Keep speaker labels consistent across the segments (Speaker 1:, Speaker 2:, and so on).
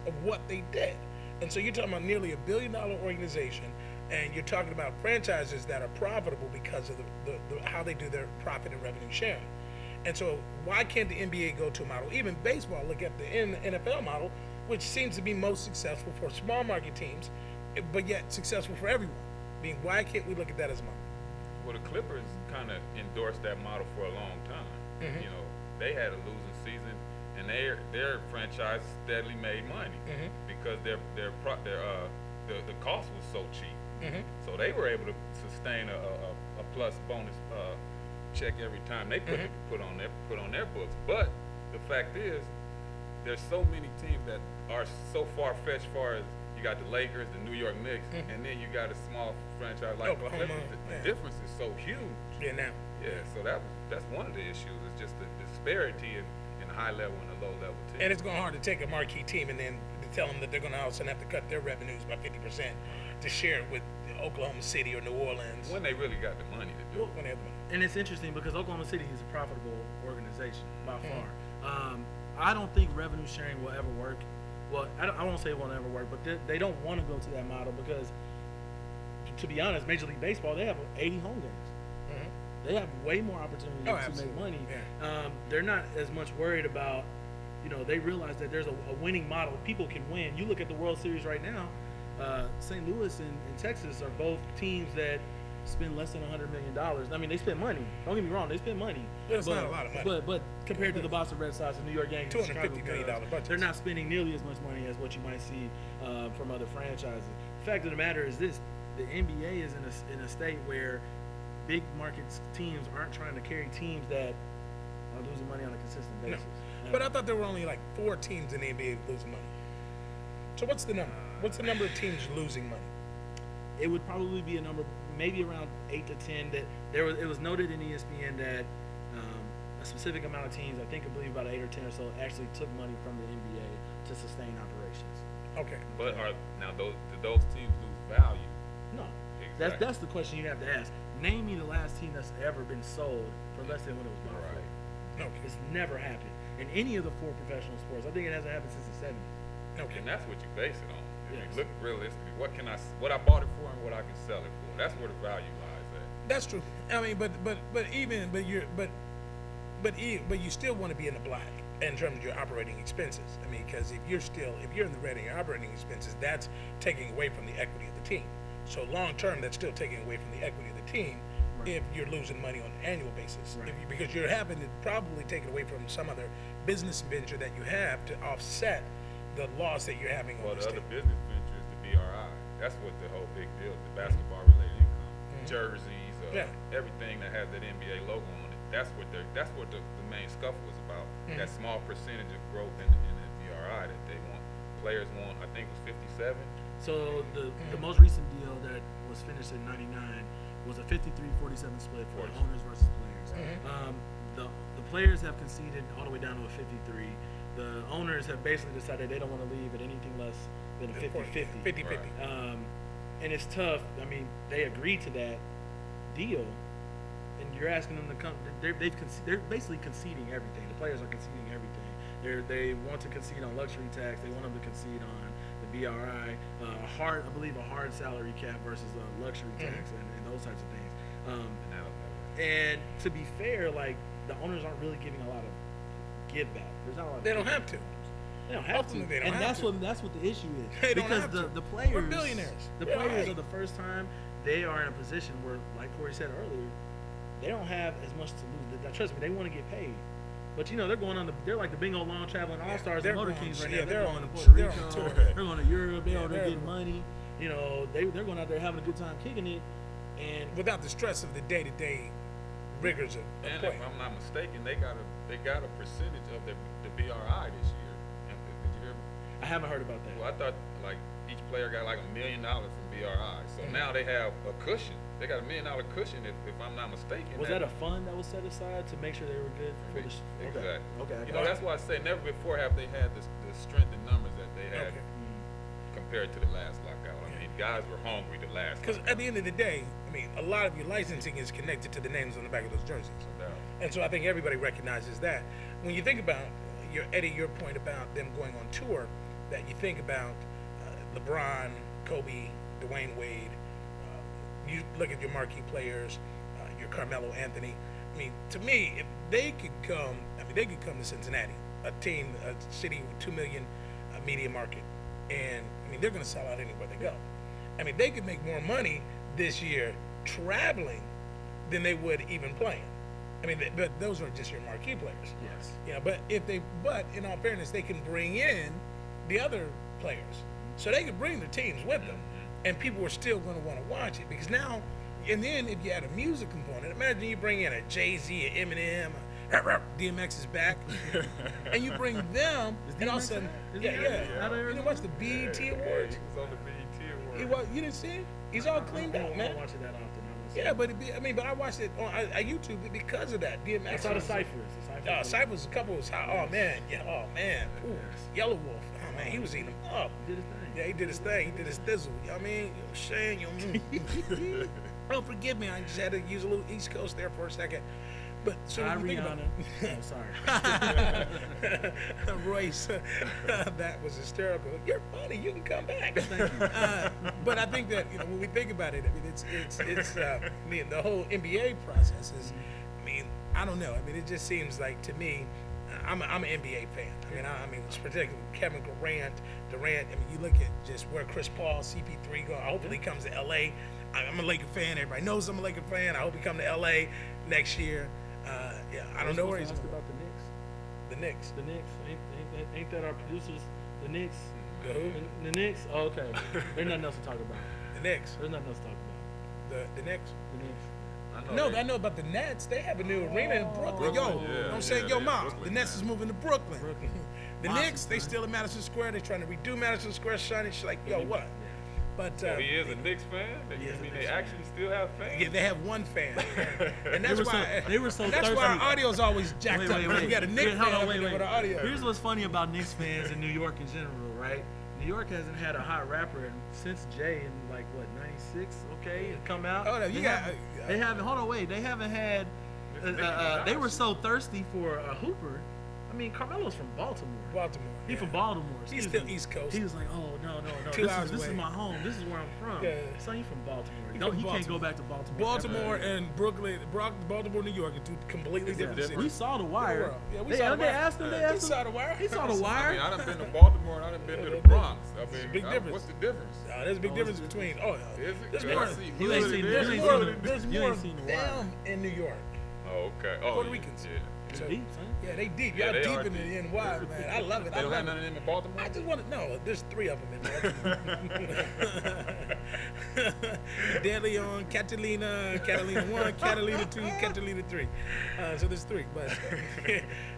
Speaker 1: of what they did. And so you're talking about nearly $1 billion organization, and you're talking about franchises that are profitable because of how they do their profit and revenue sharing. And so why can't the NBA go to a model? Even baseball, look at the NFL model, which seems to be most successful for small market teams, but yet successful for everyone. I mean, why can't we look at that as a model?
Speaker 2: Well, the Clippers kind of endorsed that model for a long time. You know, they had a losing season, and their franchise steadily made money because the cost was so cheap. So they were able to sustain a plus bonus check every time they put on their books. But the fact is, there's so many teams that are so far fetched. Far as you got the Lakers, the New York Knicks, and then you got a small franchise like the Clippers. The difference is so huge.
Speaker 1: Yeah, now.
Speaker 2: Yeah, so that's one of the issues. Is just the disparity in high level and the low level teams.
Speaker 1: And it's going hard to take a marquee team and then to tell them that they're going to all of a sudden have to cut their revenues by 50% to share it with Oklahoma City or New Orleans.
Speaker 2: When they really got the money to do it.
Speaker 1: When they have the money.
Speaker 3: And it's interesting because Oklahoma City is a profitable organization by far. I don't think revenue sharing will ever work. Well, I won't say it won't ever work, but they don't want to go to that model because, to be honest, Major League Baseball, they have 80 home games. They have way more opportunity to make money.
Speaker 1: Yeah.
Speaker 3: They're not as much worried about, they realize that there's a winning model. People can win. You look at the World Series right now, St. Louis and Texas are both teams that spend less than $100 million. I mean, they spend money. Don't get me wrong, they spend money.
Speaker 1: It's not a lot of money.
Speaker 3: But compared to the Boston Red Sox and New York Yankees,
Speaker 1: $250 million budget.
Speaker 3: They're not spending nearly as much money as what you might see from other franchises. The fact of the matter is this: the NBA is in a state where big market teams aren't trying to carry teams that are losing money on a consistent basis.
Speaker 1: No. But I thought there were only like 4 teams in the NBA losing money. So what's the number? What's the number of teams losing money?
Speaker 3: It would probably be a number, maybe around 8 to 10. That it was noted in ESPN that a specific amount of teams, I believe about 8 or 10 or so, actually took money from the NBA to sustain operations.
Speaker 1: Okay.
Speaker 2: But do those teams lose value?
Speaker 3: No.
Speaker 2: Exactly.
Speaker 3: That's the question you have to ask. Name me the last team that's ever been sold for less than what it was bought for.
Speaker 1: Okay.
Speaker 3: It's never happened in any of the 4 professional sports. I think it hasn't happened since the 70s.
Speaker 1: Okay.
Speaker 2: And that's what you base it on. If
Speaker 3: Yes.
Speaker 2: you look realistically, what I bought it for and what I can sell it for. That's where the value lies at.
Speaker 1: That's true. I mean, but you still want to be in the black in terms of your operating expenses. I mean, because if you're in the red in your operating expenses, that's taking away from the equity of the team. So long term, that's still taking away from the equity of the team. Right. If you're losing money on an annual basis, right. Because you're having to probably take it away from some other business venture that you have to offset the loss that you're having.
Speaker 2: Well,
Speaker 1: on
Speaker 2: the
Speaker 1: this
Speaker 2: other
Speaker 1: team.
Speaker 2: business venture is the BRI. That's what the whole big deal is, the basketball related income, jerseys, everything that has that NBA logo on it. That's what the main scuffle is about. That small percentage of growth in the BRI that they want. Players want, I think it was 57.
Speaker 3: So the most recent deal that was finished in '99 was a 53-47 split for owners versus players. The players have conceded all the way down to a 53. The owners have basically decided they don't want to leave at anything less than a 50-50.
Speaker 1: 50-50.
Speaker 3: Right. And it's tough. I mean, they agreed to that deal, and you're asking them to come. They're basically conceding everything. The players are conceding everything. They want to concede on luxury tax. They want them to concede on the BRI, I believe a hard salary cap versus a luxury tax and those types of things. And to be fair, like the owners aren't really giving a lot of give back. There's not a lot.
Speaker 1: They don't have to.
Speaker 3: They don't have to.
Speaker 1: They don't
Speaker 3: and
Speaker 1: have
Speaker 3: that's what the issue is.
Speaker 1: They don't
Speaker 3: because
Speaker 1: have to.
Speaker 3: the players,
Speaker 1: we're billionaires.
Speaker 3: The players are the first time they are in a position where, like Corie said earlier, they don't have as much to lose. Now, trust me, they want to get paid. But they're going on they're like the bingo long traveling all stars and motor kings right now. They're going to Puerto Rico, they're going to Europe, they're getting money. They're going out there having a good time kicking it, and
Speaker 1: without the stress of the day-to-day rigors of
Speaker 2: and
Speaker 1: play.
Speaker 2: If I'm not mistaken, they got a percentage of the BRI this year. Did you hear me?
Speaker 3: I haven't heard about that.
Speaker 2: Well, I thought like each player got like $1 million from BRI. So now they have a cushion. They got $1 million cushion, if I'm not mistaken.
Speaker 3: Was that a fund that was set aside to make sure they were good for the
Speaker 2: Exactly.
Speaker 3: Okay.
Speaker 2: That's why I say never before have they had the strength in numbers that they had compared to the last lockout. I mean, guys were hungry the last.
Speaker 1: Because at the end of the day, I mean, a lot of your licensing is connected to the names on the back of those jerseys.
Speaker 2: No doubt.
Speaker 1: And so I think everybody recognizes that. When you think about your point about them going on tour, that you think about LeBron, Kobe, Dwayne Wade. You look at your marquee players, your Carmelo Anthony. I mean, to me, if they could come, they could come to Cincinnati, a city with 2 million media market, and they're going to sell out anywhere they go. They could make more money this year traveling than they would even playing. But those are just your marquee players.
Speaker 3: Yes.
Speaker 1: But in all fairness, they can bring in the other players, so they could bring the teams with them, and people are still going to want to watch it because now. And then if you had a music component, imagine you bring in a Jay-Z, an Eminem, DMX is back, and you bring them, and all of a sudden, you didn't watch the BET Awards?
Speaker 2: He was on the BET Awards.
Speaker 1: You didn't see it? He's all cleaned up, man.
Speaker 3: I don't watch it that often.
Speaker 1: Yeah, but but I watched it on YouTube because of that. DMX.
Speaker 3: I saw the ciphers.
Speaker 1: Ciphers, a couple was hot. Oh man, Ooh, Yellow Wolf. Oh man, he was eating them up.
Speaker 3: He did his thing.
Speaker 1: Yeah, he did his thing. He did his thizzle. You know what I mean? Shane, oh, forgive me. I just had to use a little East Coast there for a second. But so when you think about
Speaker 3: Rihanna. Oh, sorry.
Speaker 1: Royce, that was hysterical. You're funny. You can come back.
Speaker 3: Thank you.
Speaker 1: But I think that when we think about it, it's the whole NBA process is. I don't know. It just seems like to me, I'm an NBA fan. It's particularly Kevin Durant. You look at just where Chris Paul, CP3 go. Hopefully he comes to LA. I'm a Laker fan. Everybody knows I'm a Laker fan. I hope he come to LA next year. I don't know where he's going.
Speaker 3: About the Knicks.
Speaker 1: The Knicks.
Speaker 3: Ain't that our producers? The Knicks.
Speaker 1: Who?
Speaker 3: The Knicks. Oh, okay. There's nothing else to talk about.
Speaker 1: The Knicks.
Speaker 3: There's nothing else to talk about.
Speaker 1: The Knicks.
Speaker 3: The Knicks.
Speaker 1: I know about the Nets. They have a new arena in Brooklyn. I'm saying, Ma, the Nets is moving to Brooklyn. The Knicks, they still in Madison Square. They're trying to redo Madison Square shiny. She's like, what? But
Speaker 2: so he is a Knicks fan. They actually still have fans.
Speaker 1: Yeah, they have one fan, and that's
Speaker 3: they were so
Speaker 1: that's
Speaker 3: thirsty.
Speaker 1: why our audio's always jacked up. We got a Knicks fan with our audio.
Speaker 3: Here's what's funny about Knicks fans in New York in general, right? New York hasn't had a hot rapper since Jay in '96. Okay, come out.
Speaker 1: Oh no,
Speaker 3: they haven't. Hold on, wait. They haven't had. They were so thirsty for a hooper. Carmelo's from Baltimore. He's from Baltimore.
Speaker 1: He's still East Coast.
Speaker 3: He was like, oh no.
Speaker 1: 2 hours
Speaker 3: This
Speaker 1: away.
Speaker 3: is my home. This is where I'm from.
Speaker 1: Yeah.
Speaker 3: Son, you from Baltimore. He can't go back to Baltimore.
Speaker 1: Baltimore and Brooklyn, Baltimore, New York are two completely different cities.
Speaker 3: We saw The Wire.
Speaker 1: Yeah, we saw The Wire.
Speaker 3: They asked him.
Speaker 1: He saw The Wire.
Speaker 3: He saw The Wire.
Speaker 2: I done been to Baltimore and I done been to the Bronx.
Speaker 1: Big difference.
Speaker 2: What's the difference?
Speaker 1: there's a big difference between.
Speaker 2: Is it?
Speaker 1: There's
Speaker 2: I
Speaker 1: more.
Speaker 2: see
Speaker 3: You ain't
Speaker 2: hood
Speaker 3: seen-
Speaker 2: in
Speaker 3: you
Speaker 2: there.
Speaker 3: ain't
Speaker 1: There's
Speaker 3: You
Speaker 1: more
Speaker 3: ain't seen The Wire.
Speaker 1: them in New York.
Speaker 2: Oh, okay. Oh,
Speaker 1: Puerto Ricans.
Speaker 2: Yeah.
Speaker 1: So,
Speaker 3: Deep, son.
Speaker 1: yeah, they deep.
Speaker 2: Yeah,
Speaker 1: Y'all
Speaker 2: they
Speaker 1: deep
Speaker 2: are
Speaker 1: in the
Speaker 2: deep.
Speaker 1: NY, man. I love it.
Speaker 2: They don't have none of them in Baltimore?
Speaker 1: I just want to know. There's 3 of them in Baltimore. De Leon, Catalina 1, Catalina 2, Catalina 3. So there's 3.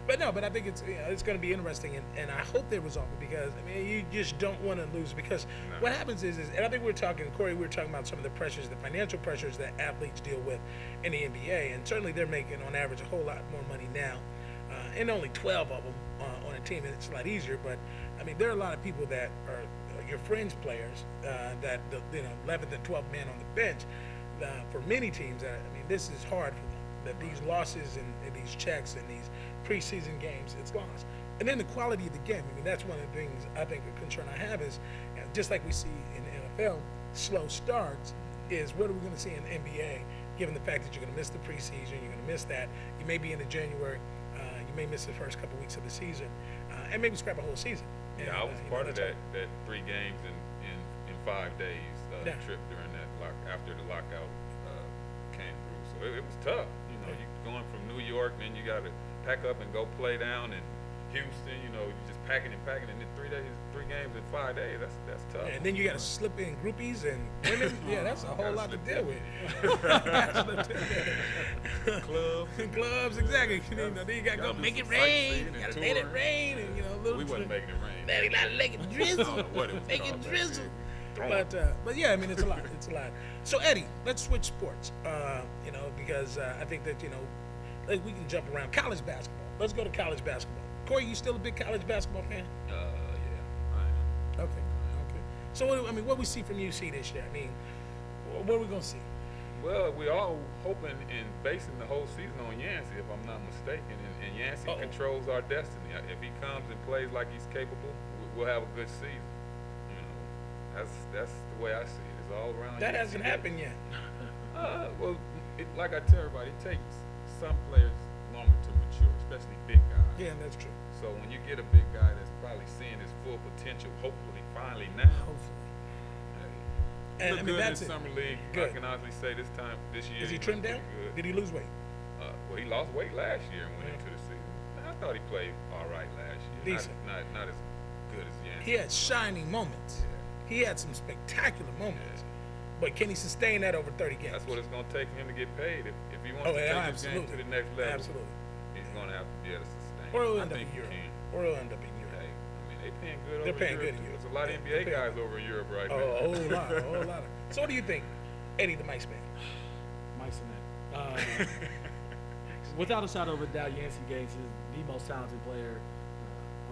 Speaker 1: But I think it's going to be interesting, and I hope they resolve it because you just don't want to lose because what happens is, and I think Corie, we were talking about some of the pressures, the financial pressures that athletes deal with in the NBA, and certainly they're making on average a whole lot more money now, and only 12 of them on a team, and it's a lot easier. But there are a lot of people that are your fringe players that 11th and 12th man on the bench for many teams. This is hard for them. That these losses and these checks and these preseason games, it's lost. And then the quality of the game. That's one of the things I think a concern I have is, just like we see in the NFL, slow starts is what are we going to see in the NBA, given the fact that you're going to miss the preseason, you're going to miss that. You may be into January, you may miss the first couple weeks of the season, and maybe scrap a whole season.
Speaker 2: Yeah, I was part of that 3 games in 5 days trip during that after the lockout came through. So it was tough. You going from New York, then you got to pack up and go play down in Houston. You just packing and packing, and then 3 games in 5 days. That's tough.
Speaker 1: And then you got to slip in groupies and women. Yeah, that's a whole lot to deal with. Clubs, exactly. Then you got to go make it rain. You got to let it rain, and little.
Speaker 2: We wasn't making it rain.
Speaker 1: Man, you got to make it drizzle. Make it drizzle. But yeah, it's a lot. It's a lot. So Eddie, let's switch sports. Because I think that we can jump around. College basketball. Let's go to college basketball. Corie, you still a big college basketball fan?
Speaker 2: Yeah, I am.
Speaker 1: Okay. So what we see from UC this year? What are we gonna see?
Speaker 2: Well, we're all hoping and basing the whole season on Yancey, if I'm not mistaken. And Yancey controls our destiny. If he comes and plays like he's capable, we'll have a good season. You know, that's the way I see it. It's all around.
Speaker 1: That hasn't happened yet.
Speaker 2: Well, like I tell everybody, it takes some players longer to mature, especially big guys.
Speaker 1: Yeah, that's true.
Speaker 2: So when you get a big guy that's probably seeing his full potential, hopefully, finally now.
Speaker 1: Hopefully.
Speaker 2: Hey,
Speaker 1: And
Speaker 2: look
Speaker 1: I mean,
Speaker 2: good
Speaker 1: that's
Speaker 2: in
Speaker 1: it.
Speaker 2: summer league.
Speaker 1: Good.
Speaker 2: I can honestly say this year.
Speaker 1: Is he
Speaker 2: looked
Speaker 1: trimmed down?
Speaker 2: pretty good.
Speaker 1: Did he lose weight?
Speaker 2: Well, he lost weight last year and went into the season. I thought he played all right last year.
Speaker 1: Decent.
Speaker 2: Not as good as Yancey.
Speaker 1: He had shining moments.
Speaker 2: Yeah.
Speaker 1: He had some spectacular moments. But can he sustain that over 30 games?
Speaker 2: That's what it's going to take for him to get paid. If he wants
Speaker 1: Oh,
Speaker 2: to
Speaker 1: yeah,
Speaker 2: take his game to the next level,
Speaker 1: Absolutely.
Speaker 2: he's going to have to be able to sustain.
Speaker 1: Or he'll
Speaker 2: I
Speaker 1: end up
Speaker 2: think
Speaker 1: in
Speaker 2: he
Speaker 1: Europe.
Speaker 2: can.
Speaker 1: Or he'll end up in Europe.
Speaker 2: Hey, I mean, they paying good
Speaker 1: They're
Speaker 2: over
Speaker 1: paying
Speaker 2: Europe.
Speaker 1: good in Europe.
Speaker 2: There's a lot of
Speaker 1: Yeah,
Speaker 2: NBA
Speaker 1: they're paying
Speaker 2: guys over in Europe right
Speaker 1: Oh,
Speaker 2: now.
Speaker 1: a whole lot, a whole lot. So what do you think, Eddie the Mice Man?
Speaker 3: Mike's in that. Without a shadow of a doubt, Yancey Gates is the most talented player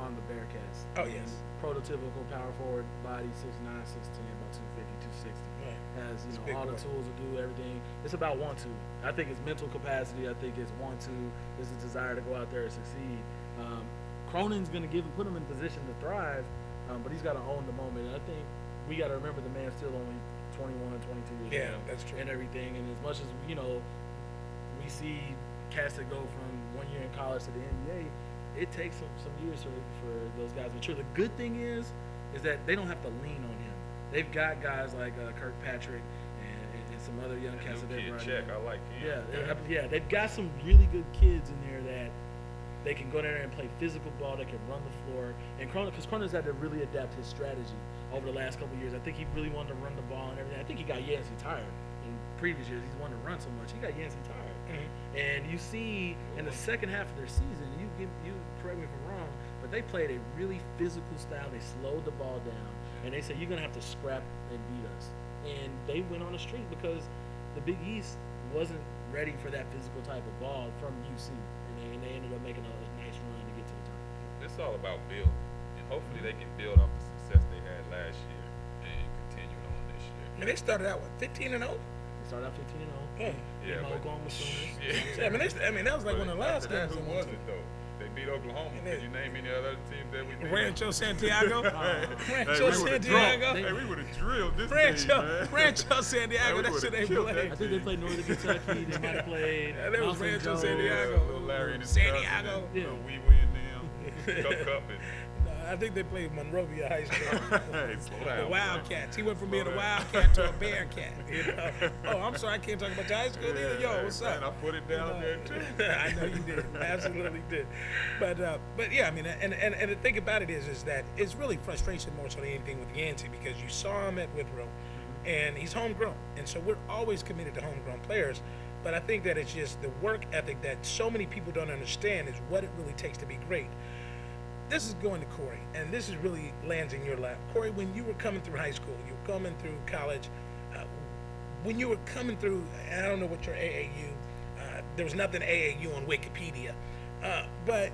Speaker 3: on the Bearcats.
Speaker 1: Oh, yes.
Speaker 3: Prototypical power forward, body 6'9", 6'10", about 250, 260.
Speaker 1: Right.
Speaker 3: Has
Speaker 1: It's big
Speaker 3: all the
Speaker 1: boy.
Speaker 3: tools to do everything. It's about want-to. I think it's mental capacity. I think it's want-to. It's a desire to go out there and succeed. Cronin's going to put him in position to thrive, but he's got to own the moment. And I think we got to remember the man's still only 21, 22 years
Speaker 1: Yeah,
Speaker 3: old.
Speaker 1: that's true.
Speaker 3: And everything. And as much as, we see cats that go from 1 year in college to the NBA, it takes some years for those guys to mature. The good thing is that they don't have to lean on him. They've got guys like Kirkpatrick and some other young cats that they're bringing in.
Speaker 2: I like him.
Speaker 3: Yeah, they've got some really good kids in there that they can go down there and play physical ball. They can run the floor. And because Cronin's had to really adapt his strategy over the last couple of years. I think he really wanted to run the ball and everything. I think he got Yancey tired. In previous years, he's wanted to run so much. He got Yancey tired.
Speaker 1: Mm-hmm.
Speaker 3: And you see in the second half of their season, you correct me if I'm wrong, but they played a really physical style. They slowed the ball down, and they said, you're going to have to scrap and beat us. And they went on a streak because the Big East wasn't ready for that physical type of ball from UC. And they ended up making a nice run to get to the top.
Speaker 2: It's all about building, and hopefully they can build off the success they had last year and continue it on this year.
Speaker 1: I mean, they started out, 15-0?
Speaker 3: They started out 15-0.
Speaker 2: Yeah, but
Speaker 3: Oklahoma Sooners.
Speaker 2: yeah.
Speaker 1: I mean, that was like
Speaker 2: But
Speaker 1: one of the last
Speaker 2: after that,
Speaker 1: games.
Speaker 2: who was it though? They beat Oklahoma.
Speaker 1: And
Speaker 2: Can you name any other teams that we beat?
Speaker 1: Rancho Santiago? Rancho
Speaker 2: we would've
Speaker 1: Santiago?
Speaker 2: Hey, we would have drilled this team,
Speaker 1: Rancho,
Speaker 2: man.
Speaker 1: Rancho Santiago,
Speaker 2: we
Speaker 1: that shit
Speaker 2: would've
Speaker 1: ain't
Speaker 2: killed
Speaker 1: played.
Speaker 2: that
Speaker 3: I think they played Northern Kentucky. They might have played.
Speaker 1: Yeah, that was
Speaker 3: Mountain
Speaker 1: Rancho
Speaker 3: Joe.
Speaker 1: Santiago.
Speaker 2: Little Larry and his
Speaker 1: Santiago.
Speaker 2: cousin,
Speaker 3: Yeah.
Speaker 2: and Wee Wee and them. Cup and
Speaker 1: No, I think they played Monrovia High School.
Speaker 2: hey, slow down.
Speaker 1: The
Speaker 2: bro.
Speaker 1: Wildcats. He went from being a
Speaker 2: Slow down.
Speaker 1: Wildcat to a Bearcat. Oh, I'm sorry, I can't talk about your high school either. Yo,
Speaker 2: Hey,
Speaker 1: what's
Speaker 2: man,
Speaker 1: up?
Speaker 2: I put it down there too.
Speaker 1: I know you did, absolutely did. But yeah, I mean, and the thing about it is that it's really frustration more so than anything with Yancey because you saw him at Withrow, and he's homegrown, and so we're always committed to homegrown players. But I think that it's just the work ethic that so many people don't understand is what it really takes to be great. This is going to Corie, and this is really lands in your lap. Corie, when you were coming through high school, you were coming through college, when you were coming through, I don't know what your AAU, there was nothing AAU on Wikipedia, but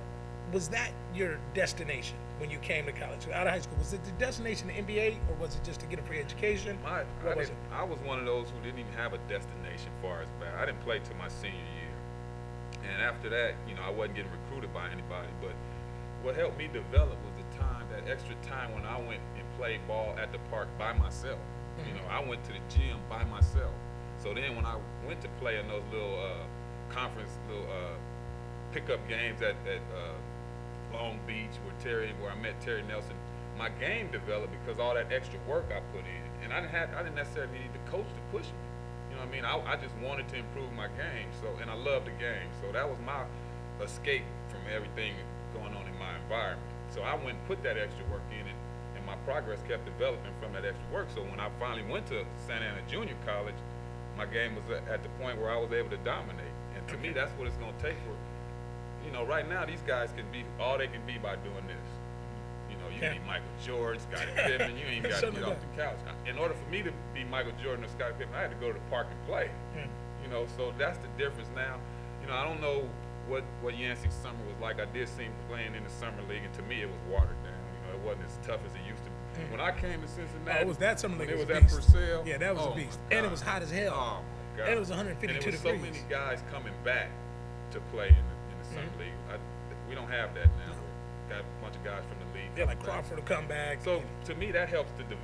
Speaker 1: was that your destination when you came to college? Out of high school, was it the destination the N.B.A. or was it just to get a free education? What was it?
Speaker 2: I was one of those who didn't even have a destination far as back. I didn't play till my senior year. And after that, I wasn't getting recruited by anybody. But what helped me develop was the time, that extra time when I went and played ball at the park by myself. I went to the gym by myself. So then when I went to play in those little conference, pickup games at Long Beach where I met Terry Nelson, my game developed because all that extra work I put in. And I didn't necessarily need the coach to push me. You know what I mean? I just wanted to improve my game. And I loved the game. So that was my escape from everything going on in my environment. So I went and put that extra work in, and my progress kept developing from that extra work. So when I finally went to Santa Ana Junior College, my game was at the point where I was able to dominate. And to me, that's what it's going to take for, right now these guys can be all they can be by doing this. You need Michael Jordan, Scottie Pippen. You ain't got to get off the couch. In order for me to be Michael Jordan or Scottie Pippen, I had to go to the park and play. So that's the difference now. I don't know what Yancey's summer was like. I did see him playing in the summer league, and to me, it was watered down. It wasn't as tough as it used to be. When I came to Cincinnati,
Speaker 1: it was that summer league.
Speaker 2: It was
Speaker 1: a
Speaker 2: at
Speaker 1: beast.
Speaker 2: Purcell.
Speaker 1: Yeah, that was a beast. And it was hot as hell.
Speaker 2: Oh my God.
Speaker 1: And it was 152
Speaker 2: and it was
Speaker 1: degrees.
Speaker 2: so many guys coming back to play in the summer league. We don't have that now. got a bunch of guys from the league.
Speaker 1: Yeah, like
Speaker 2: coming back.
Speaker 1: Crawford will come back.
Speaker 2: So to me, that helps to develop